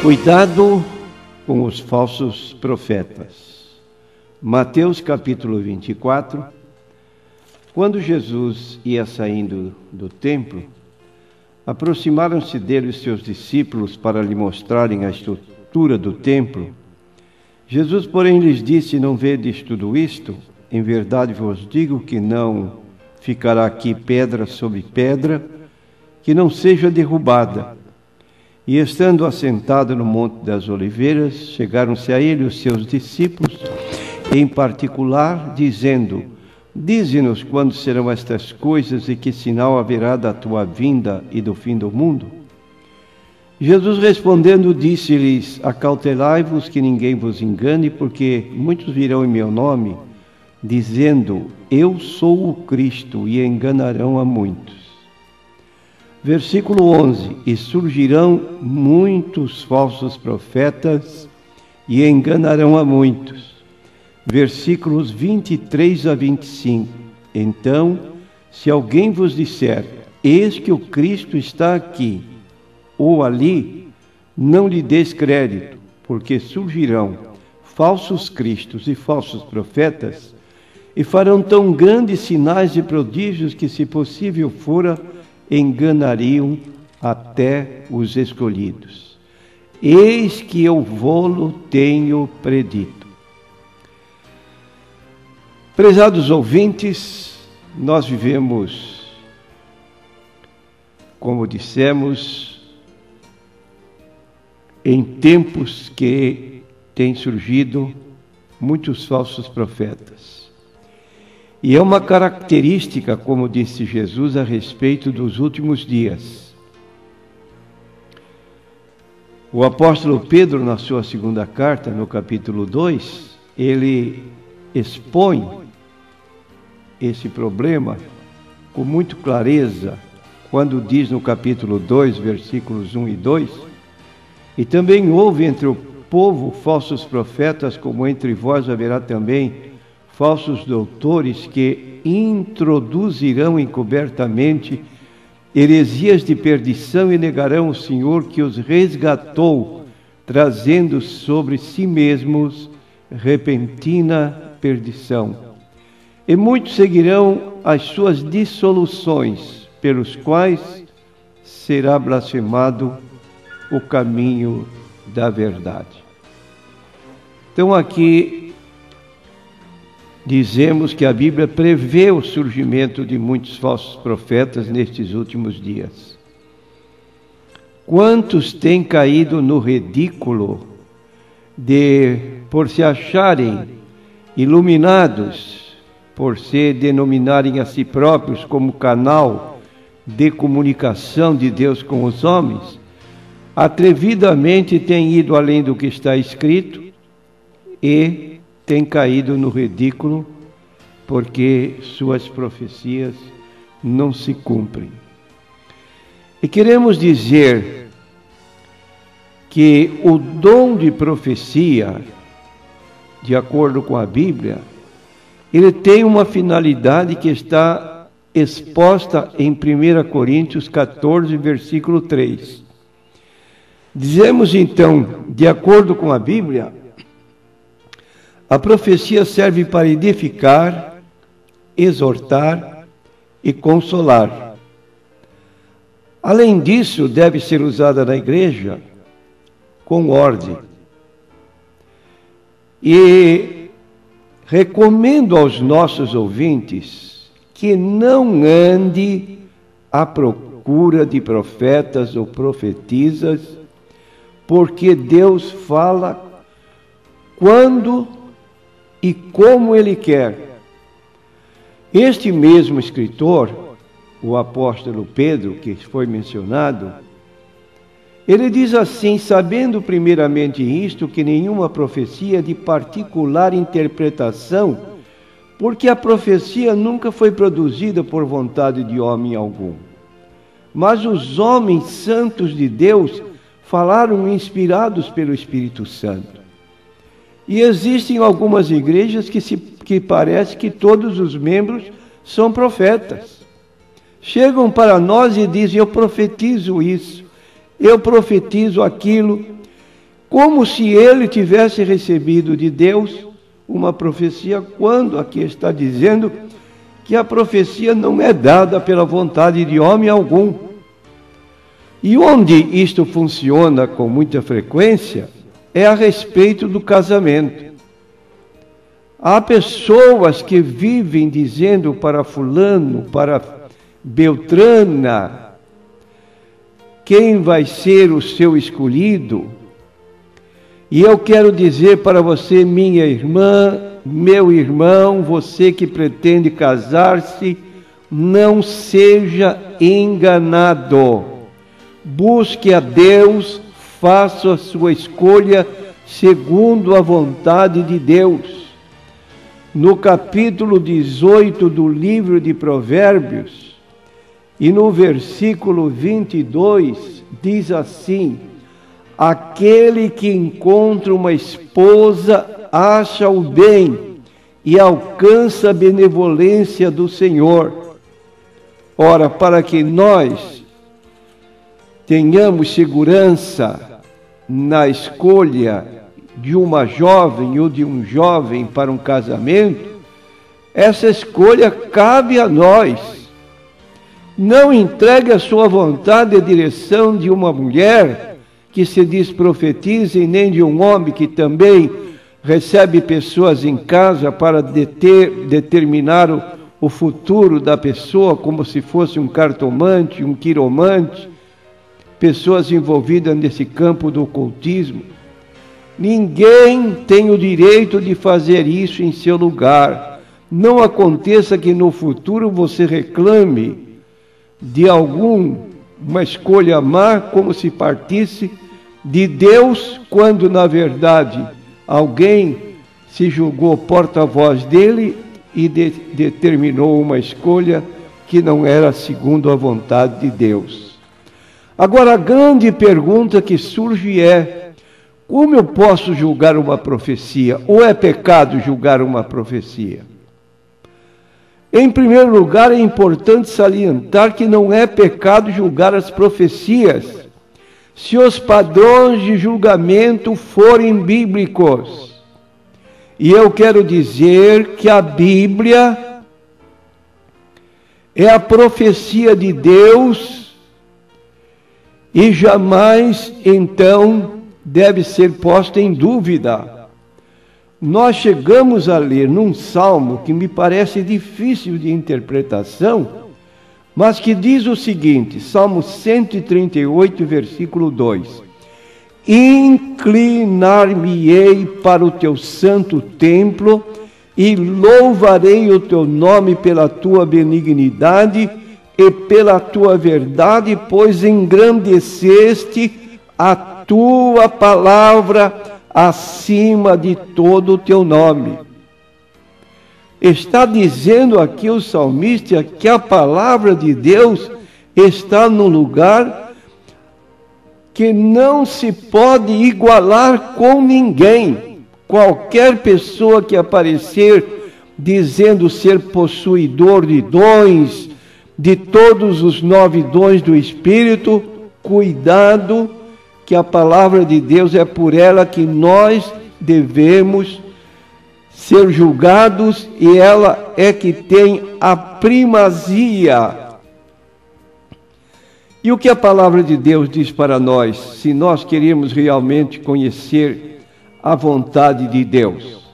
Cuidado com os falsos profetas. Mateus capítulo 24. Quando Jesus ia saindo do templo, aproximaram-se dele os seus discípulos para lhe mostrarem a estrutura do templo. Jesus, porém, lhes disse: não vedes tudo isto? Em verdade vos digo que não ficará aqui pedra sobre pedra, que não seja derrubada. E estando assentado no Monte das Oliveiras, chegaram-se a ele os seus discípulos, em particular, dizendo: dize-nos quando serão estas coisas e que sinal haverá da tua vinda e do fim do mundo? Jesus respondendo disse-lhes: acautelai-vos que ninguém vos engane, porque muitos virão em meu nome, dizendo: eu sou o Cristo, e enganarão a muitos. Versículo 11: e surgirão muitos falsos profetas e enganarão a muitos. Versículos 23 a 25: então, se alguém vos disser: eis que o Cristo está aqui ou ali, não lhe des crédito, porque surgirão falsos cristos e falsos profetas, e farão tão grandes sinais e prodígios que, se possível fora, enganariam até os escolhidos. Eis que eu vô-lo tenho predito. Prezados ouvintes, nós vivemos, como dissemos, em tempos que têm surgido muitos falsos profetas. E é uma característica, como disse Jesus, a respeito dos últimos dias. O apóstolo Pedro, na sua segunda carta, no capítulo 2, ele expõe esse problema com muita clareza, quando diz no capítulo 2, versículos 1 e 2, e também houve entre o povo falsos profetas, como entre vós haverá também falsos doutores que introduzirão encobertamente heresias de perdição e negarão o Senhor que os resgatou, trazendo sobre si mesmos repentina perdição. E muitos seguirão as suas dissoluções, pelos quais será blasfemado o caminho da verdade. Então aqui dizemos que a Bíblia prevê o surgimento de muitos falsos profetas nestes últimos dias. Quantos têm caído no ridículo por se acharem iluminados, por se denominarem a si próprios como canal de comunicação de Deus com os homens, atrevidamente têm ido além do que está escrito e têm caído no ridículo, porque suas profecias não se cumprem. E queremos dizer que o dom de profecia, de acordo com a Bíblia, ele tem uma finalidade que está exposta em 1 Coríntios 14, versículo 3. Dizemos então, de acordo com a Bíblia, a profecia serve para edificar, exortar e consolar. Além disso, deve ser usada na igreja com ordem. E recomendo aos nossos ouvintes que não ande à procura de profetas ou profetisas, porque Deus fala quando e como Ele quer. Este mesmo escritor, o apóstolo Pedro, que foi mencionado, ele diz assim: sabendo primeiramente isto, que nenhuma profecia é de particular interpretação, porque a profecia nunca foi produzida por vontade de homem algum. Mas os homens santos de Deus falaram inspirados pelo Espírito Santo. E existem algumas igrejas que parece que todos os membros são profetas. Chegam para nós e dizem: eu profetizo isso, eu profetizo aquilo, como se ele tivesse recebido de Deus uma profecia, quando aqui está dizendo que a profecia não é dada pela vontade de homem algum. E onde isto funciona com muita frequência é a respeito do casamento. Há pessoas que vivem dizendo para fulano, para Beltrana, quem vai ser o seu escolhido. E eu quero dizer para você, minha irmã, meu irmão, você que pretende casar-se, não seja enganado. Busque a Deus, faça a sua escolha segundo a vontade de Deus. No capítulo 18 do livro de Provérbios, e no versículo 22, diz assim: aquele que encontra uma esposa acha o bem e alcança a benevolência do Senhor. Ora, para que nós tenhamos segurança na escolha de uma jovem ou de um jovem para um casamento, essa escolha cabe a nós. Não entregue a sua vontade à direção de uma mulher que se diz profetiza, e nem de um homem que também recebe pessoas em casa para determinar o futuro da pessoa, como se fosse um cartomante, um quiromante, pessoas envolvidas nesse campo do ocultismo. Ninguém tem o direito de fazer isso em seu lugar. Não aconteça que no futuro você reclame de uma escolha má, como se partisse de Deus, quando na verdade alguém se julgou porta-voz dele e determinou uma escolha que não era segundo a vontade de Deus. Agora, a grande pergunta que surge é: como eu posso julgar uma profecia? Ou é pecado julgar uma profecia? Em primeiro lugar, é importante salientar que não é pecado julgar as profecias, se os padrões de julgamento forem bíblicos. E eu quero dizer que a Bíblia é a profecia de Deus e jamais, então, deve ser posta em dúvida. Nós chegamos a ler num salmo que me parece difícil de interpretação, mas que diz o seguinte, Salmo 138, versículo 2: inclinar-me-ei para o teu santo templo e louvarei o teu nome pela tua benignidade e pela tua verdade, pois engrandeceste a tua palavra acima de todo o teu nome. Está dizendo aqui o salmista que a palavra de Deus está no lugar que não se pode igualar com ninguém. Qualquer pessoa que aparecer dizendo ser possuidor de dons, de todos os 9 dons do Espírito, cuidado, que a palavra de Deus é por ela que nós devemos ser julgados, e ela é que tem a primazia. E o que a palavra de Deus diz para nós, se nós queremos realmente conhecer a vontade de Deus?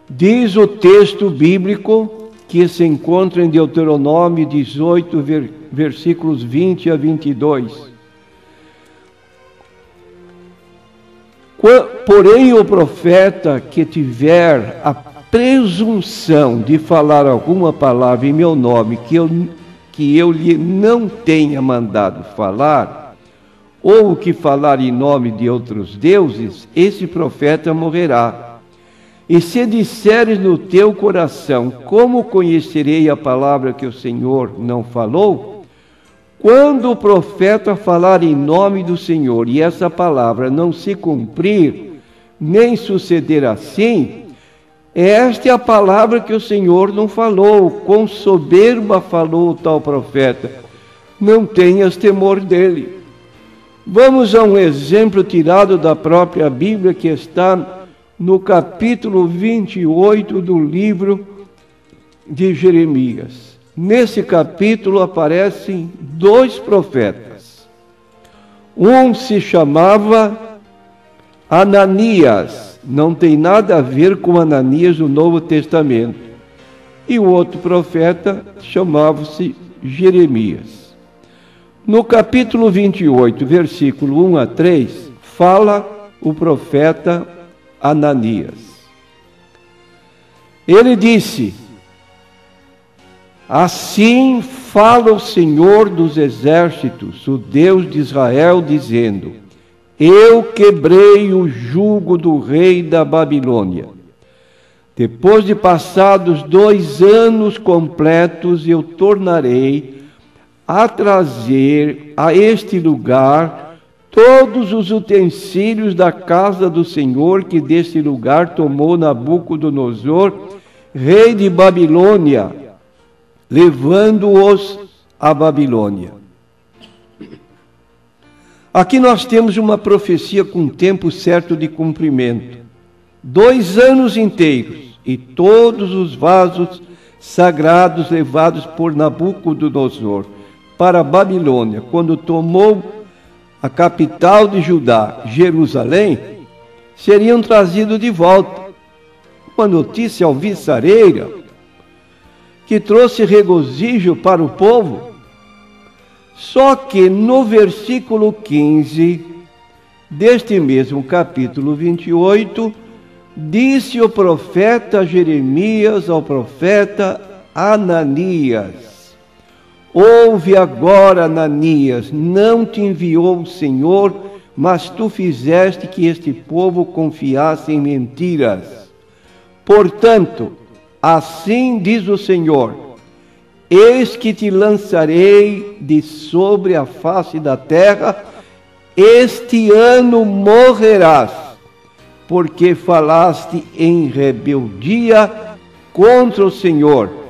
Diz o texto bíblico que se encontra em Deuteronômio 18, versículos 20 a 22. Porém, o profeta que tiver a presunção de falar alguma palavra em meu nome que eu lhe não tenha mandado falar, ou que falar em nome de outros deuses, esse profeta morrerá. E se disseres no teu coração, como conhecerei a palavra que o Senhor não falou? Quando o profeta falar em nome do Senhor e essa palavra não se cumprir, nem suceder assim, esta é a palavra que o Senhor não falou, com soberba falou o tal profeta. Não tenhas temor dele. Vamos a um exemplo tirado da própria Bíblia, que está no capítulo 28 do livro de Jeremias. Nesse capítulo aparecem dois profetas. Um se chamava Ananias, não tem nada a ver com Ananias do Novo Testamento. E o outro profeta chamava-se Jeremias. No capítulo 28, versículo 1 a 3, fala o profeta Ananias. Ele disse: assim fala o Senhor dos Exércitos, o Deus de Israel, dizendo: eu quebrei o jugo do rei da Babilônia. Depois de passados 2 anos completos, eu tornarei a trazer a este lugar todos os utensílios da casa do Senhor que deste lugar tomou Nabucodonosor, rei de Babilônia, levando-os à Babilônia. Aqui nós temos uma profecia com tempo certo de cumprimento. 2 anos inteiros, e todos os vasos sagrados levados por Nabucodonosor para a Babilônia, quando tomou a capital de Judá, Jerusalém, seriam trazidos de volta. Uma notícia alvissareira que trouxe regozijo para o povo. Só que no versículo 15 deste mesmo capítulo 28, disse o profeta Jeremias ao profeta Ananias: ouve agora, Ananias, não te enviou o Senhor, mas tu fizeste que este povo confiasse em mentiras. Portanto, assim diz o Senhor: eis que te lançarei de sobre a face da terra, este ano morrerás, porque falaste em rebeldia contra o Senhor.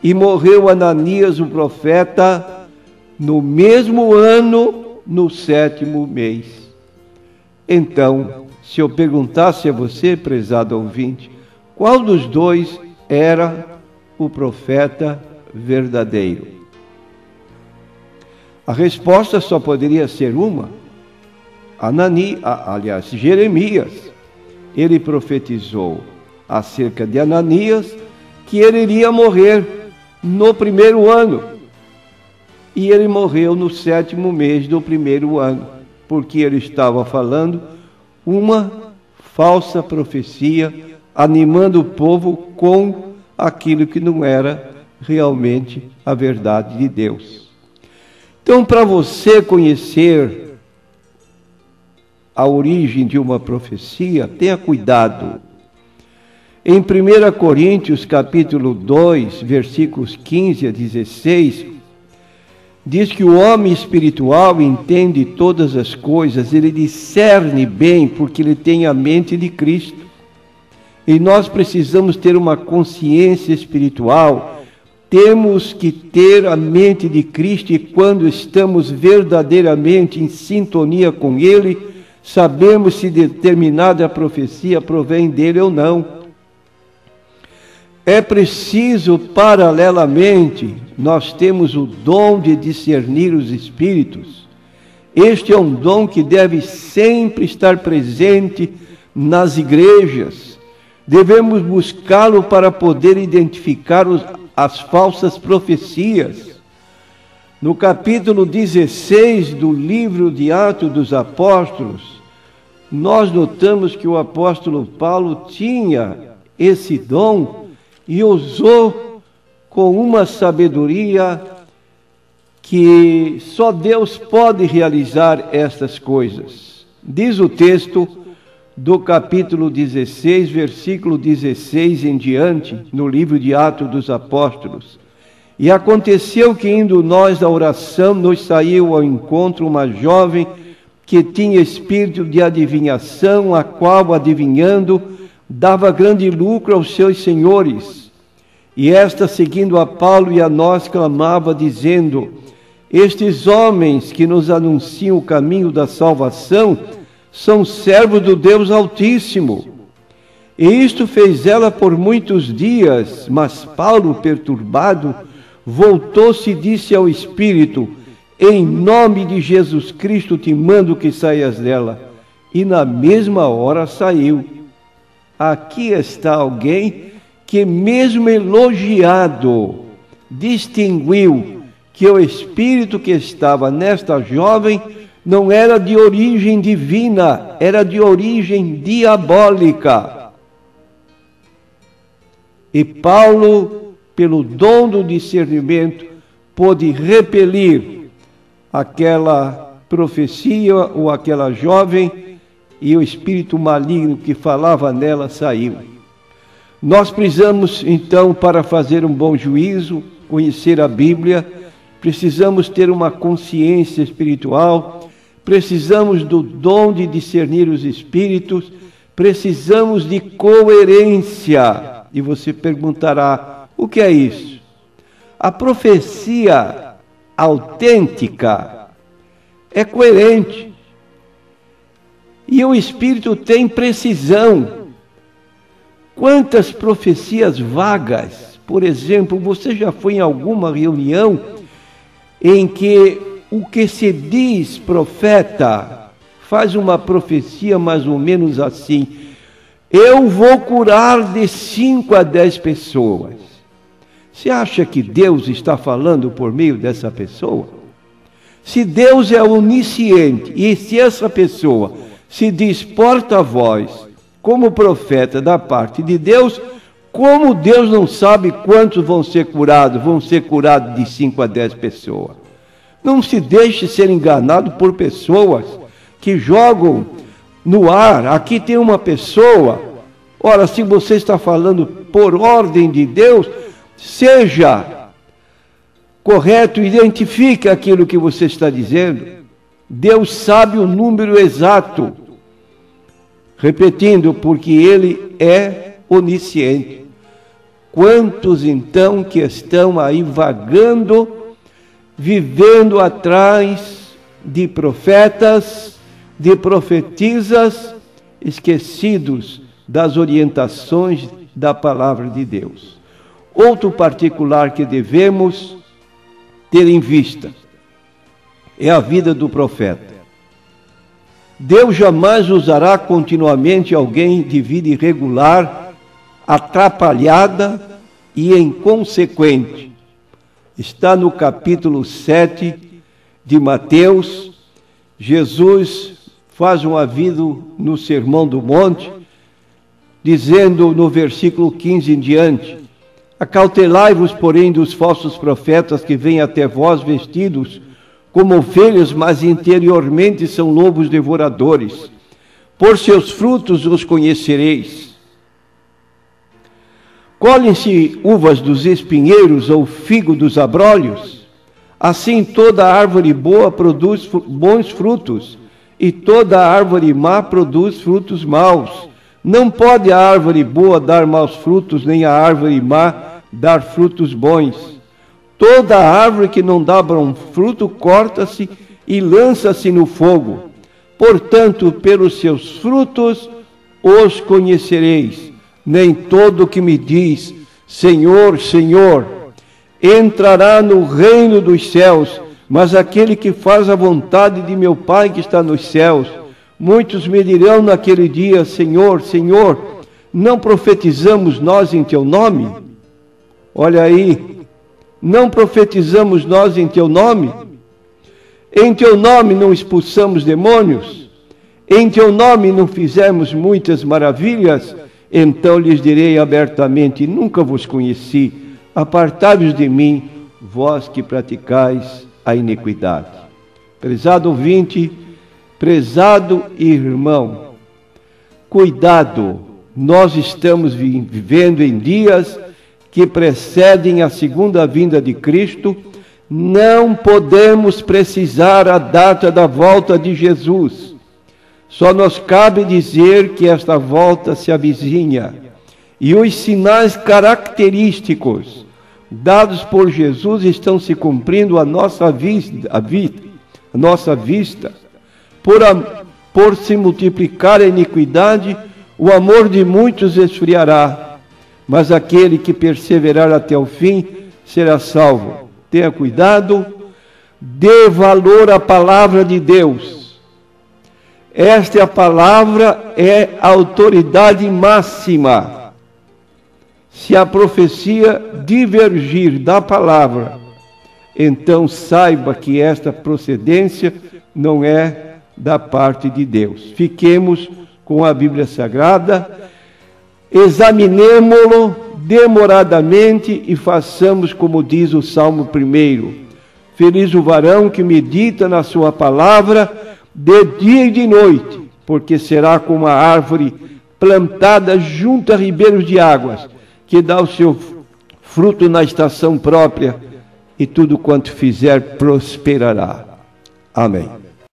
E morreu Ananias o profeta no mesmo ano, no 7º mês. Então, se eu perguntasse a você, prezado ouvinte, qual dos dois era o profeta verdadeiro? A resposta só poderia ser uma. Jeremias. Ele profetizou acerca de Ananias que ele iria morrer no 1º ano. E ele morreu no 7º mês do 1º ano, porque ele estava falando uma falsa profecia, animando o povo com aquilo que não era realmente a verdade de Deus. Então, para você conhecer a origem de uma profecia, tenha cuidado. Em 1 Coríntios, capítulo 2, versículos 15 a 16, diz que o homem espiritual entende todas as coisas, ele discerne bem, porque ele tem a mente de Cristo. E nós precisamos ter uma consciência espiritual, temos que ter a mente de Cristo, e quando estamos verdadeiramente em sintonia com Ele, sabemos se determinada profecia provém dele ou não. É preciso, paralelamente, nós temos o dom de discernir os espíritos. Este é um dom que deve sempre estar presente nas igrejas. Devemos buscá-lo para poder identificar as falsas profecias. No capítulo 16 do livro de Atos dos Apóstolos, nós notamos que o apóstolo Paulo tinha esse dom e usou com uma sabedoria que só Deus pode realizar estas coisas. Diz o texto do capítulo 16, versículo 16 em diante, no livro de Atos dos Apóstolos: e aconteceu que, indo nós à oração, nos saiu ao encontro uma jovem que tinha espírito de adivinhação, a qual, adivinhando, dava grande lucro aos seus senhores. E esta, seguindo a Paulo e a nós, clamava, dizendo: Estes homens que nos anunciam o caminho da salvação são servos do Deus Altíssimo. E isto fez ela por muitos dias, mas Paulo, perturbado, voltou-se e disse ao Espírito: em nome de Jesus Cristo te mando que saias dela. E na mesma hora saiu. Aqui está alguém que, mesmo elogiado, distinguiu que o espírito que estava nesta jovem não era de origem divina, era de origem diabólica. E Paulo, pelo dom do discernimento, pôde repelir aquela profecia ou aquela jovem, e o espírito maligno que falava nela saiu. Nós precisamos, então, para fazer um bom juízo, conhecer a Bíblia, precisamos ter uma consciência espiritual, precisamos do dom de discernir os espíritos, precisamos de coerência. E você perguntará, o que é isso? A profecia autêntica é coerente. E o Espírito tem precisão. Quantas profecias vagas, por exemplo, você já foi em alguma reunião em que o que se diz profeta faz uma profecia mais ou menos assim: eu vou curar de 5 a 10 pessoas. Você acha que Deus está falando por meio dessa pessoa? Se Deus é onisciente e se essa pessoa se diz porta-voz como profeta da parte de Deus, como Deus não sabe quantos vão ser curados? Vão ser curados de 5 a 10 pessoas. Não se deixe ser enganado por pessoas que jogam no ar. Aqui tem uma pessoa. Ora, se você está falando por ordem de Deus, seja correto, identifique aquilo que você está dizendo. Deus sabe o número exato. Repetindo, porque Ele é onisciente. Quantos então que estão aí vagando, vivendo atrás de profetas, de profetisas, esquecidos das orientações da palavra de Deus. Outro particular que devemos ter em vista é a vida do profeta. Deus jamais usará continuamente alguém de vida irregular, atrapalhada e inconsequente. Está no capítulo 7 de Mateus. Jesus faz um aviso no Sermão do Monte, dizendo no versículo 15 em diante: acautelai-vos, porém, dos falsos profetas que vêm até vós vestidos como ovelhas, mas interiormente são lobos devoradores. Por seus frutos os conhecereis. Colhem-se uvas dos espinheiros ou figo dos abrolhos? Assim toda árvore boa produz bons frutos, e toda árvore má produz frutos maus. Não pode a árvore boa dar maus frutos, nem a árvore má dar frutos bons. Toda árvore que não dá bom fruto corta-se e lança-se no fogo. Portanto, pelos seus frutos os conhecereis. Nem todo que me diz, Senhor, Senhor, entrará no reino dos céus, mas aquele que faz a vontade de meu Pai que está nos céus. Muitos me dirão naquele dia, Senhor, Senhor, não profetizamos nós em teu nome? Olha aí. Não profetizamos nós em teu nome? Em teu nome não expulsamos demônios? Em teu nome não fizemos muitas maravilhas? Então lhes direi abertamente: nunca vos conheci. Apartai-vos de mim, vós que praticais a iniquidade. Prezado ouvinte, prezado irmão, cuidado, nós estamos vivendo em dias que precedem a segunda vinda de Cristo. Não podemos precisar a data da volta de Jesus. Só nos cabe dizer que esta volta se avizinha. E os sinais característicos dados por Jesus estão se cumprindo à nossa vista. Por se multiplicar a iniquidade, o amor de muitos esfriará, mas aquele que perseverar até o fim será salvo. Tenha cuidado, dê valor à palavra de Deus. Esta palavra é a autoridade máxima. Se a profecia divergir da palavra, então saiba que esta procedência não é da parte de Deus. Fiquemos com a Bíblia Sagrada, examinemo-lo demoradamente e façamos como diz o Salmo 1. Feliz o varão que medita na sua palavra de dia e de noite, porque será como a árvore plantada junto a ribeiros de águas, que dá o seu fruto na estação própria, e tudo quanto fizer prosperará. Amém.